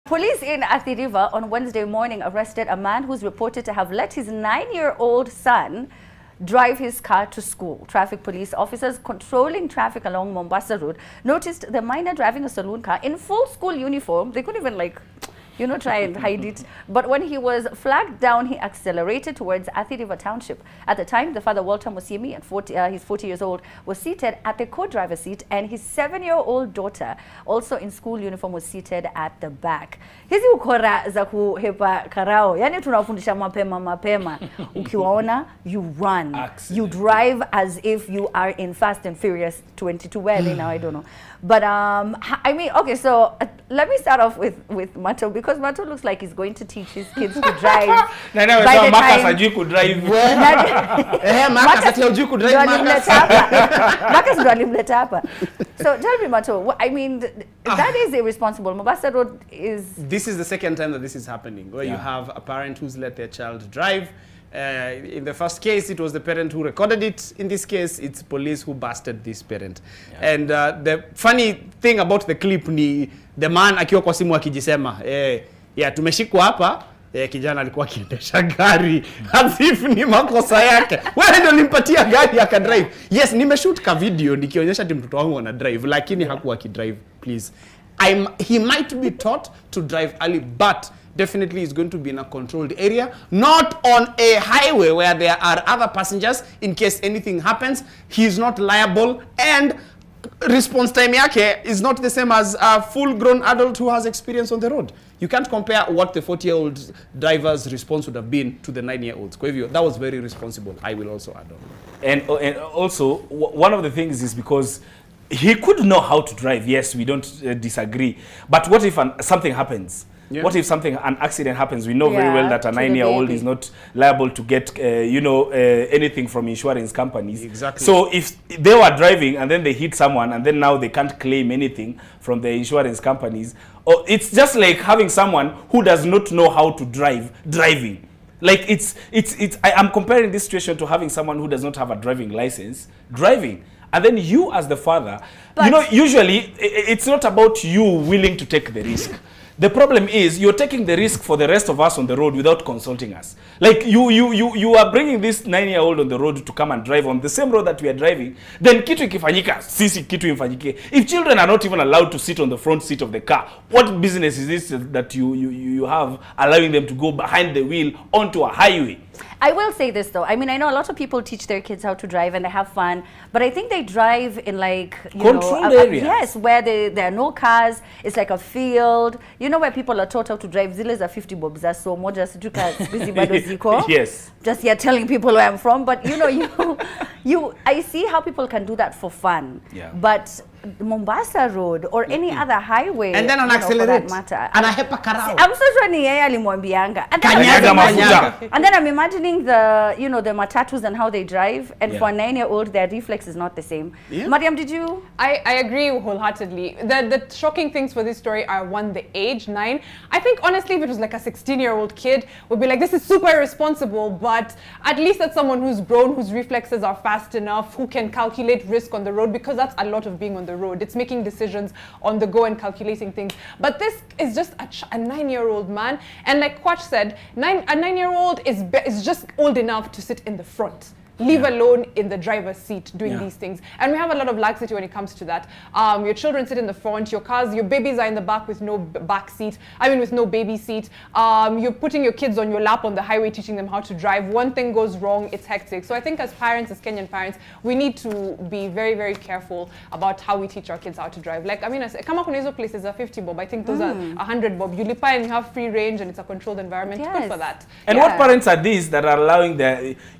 Police in Athi River on Wednesday morning arrested a man who's reported to have let his 9-year-old son drive his car to school. Traffic police officers controlling traffic along Mombasa Road noticed the minor driving a saloon car in full school uniform. They couldn't even try and hide it. But when he was flagged down, he accelerated towards Athi River Township. At the time, the father, Walter Musimi, and he's 40 years old, was seated at the co-driver's seat, and his 7-year-old daughter, also in school uniform, was seated at the back. Hizi ukora za kuhepa karao. Yani tunafundisha mapema. Ukiwaona, you run. Accident. You drive as if you are in Fast and Furious 22. Well, now I don't know. But I mean, okay, so let me start off with Mato, because Mato looks like he's going to teach his kids to drive. Marcus ajui kudrive. Marcus ndo alimleta hapa. So tell me, Mato, I mean, that is irresponsible. Mombasa Road is... This is the second time that this is happening, where you have a parent who's let their child drive. In the first case, it was the parent who recorded it. In this case, it's police who busted this parent. Yeah. And the funny thing about the clip ni the man akiwa kwa simu akijisema, tumeshikwa hapa, kijana alikuwa akiendesha gari, as if ni makosa yake. Wewe ndio ulimpatia gari akadrive. Yes, nimeshoot ka video nikionyesha ati mtoto wangu ana drive, lakini hakuwa akidrive, please. He might be taught to drive early, but definitely is going to be in a controlled area, not on a highway where there are other passengers in case anything happens. He is not liable, and response time yake is not the same as a full-grown adult who has experience on the road. You can't compare what the 40-year-old driver's response would have been to the 9-year-olds. That was very responsible, I will also add on. And also, one of the things is because he could know how to drive. Yes, we don't disagree. But what if something happens? Yeah. What if an accident happens? We know very well that a 9-year-old is not liable to get, anything from insurance companies. Exactly. So if they were driving and then they hit someone and then now they can't claim anything from the insurance companies, or it's just like having someone who does not know how to driving. Like I'm comparing this situation to having someone who does not have a driving license driving. And then you as the father, usually it's not about you willing to take the risk. The problem is you're taking the risk for the rest of us on the road without consulting us. Like you are bringing this 9-year-old on the road to come and drive on the same road that we are driving. Then kitu ikifanyika, sisi kitu ifanyike. If children are not even allowed to sit on the front seat of the car, what business is this that you have allowing them to go behind the wheel onto a highway? I will say this though. I mean, I know a lot of people teach their kids how to drive and they have fun, but I think they drive in controlled areas. Yes, where there are no cars. It's like a field. You know where people are taught how to drive. Zile za 50 bob za so moja situka busy bado ziko. Yes. Just here telling people where I'm from, but I see how people can do that for fun. Yeah. But Mombasa Road or any other highway, and then on accelerate, for that matter. Anahepa karao. I'm so sure ni yeye alimwambianga. And then I'm imagining the the matatus and how they drive, and for a 9-year-old their reflex is not the same. Yeah. Mariam, did you? I agree wholeheartedly. The shocking things for this story are, one, the age, 9. I think honestly if it was like a 16-year-old kid, would be like, this is super irresponsible, but at least that's someone who's grown, whose reflexes are fast enough, who can calculate risk on the road, because that's a lot of being on the road. It's making decisions on the go and calculating things. But this is just a 9-year-old man, and like Kwach said, a 9-year-old is just old enough to sit in the front, leave alone in the driver's seat doing these things. And we have a lot of laxity when it comes to that. Your children sit in the front, your babies are in the back with no back seat, with no baby seat. You're putting your kids on your lap on the highway, teaching them how to drive. One thing goes wrong, it's hectic. So I think as parents, as Kenyan parents, we need to be very, very careful about how we teach our kids how to drive. Like, kama kuna hizo places are 50 bob, I think those are 100 bob. You lipa and you have free range and it's a controlled environment. Yes. Good for that. And what parents are these that are allowing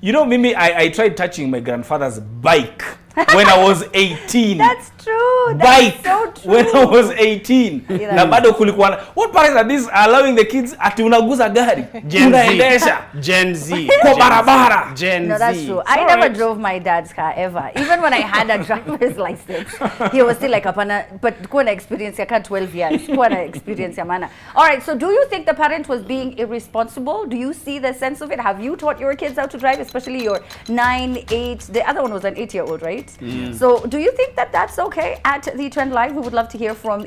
Mimi, I tried touching my grandfather's bike when I was 18. That's true. That's so true. When I was 18. Na bado kulikuwa. What parents are these allowing the kids ati unaguza gari? Gen Z. Kwa barabara. Gen Z. No, that's true. I never drove my dad's car ever. Even when I had a driver's license, he was still like apana, but kuwa experience ya 12 years. Kuwa experience ya mana. All right, so do you think the parent was being irresponsible? Do you see the sense of it? Have you taught your kids how to drive, especially your 9, 8? The other one was an 8-year-old, right? So do you think that that's okay? At the Trend Live, we would love to hear from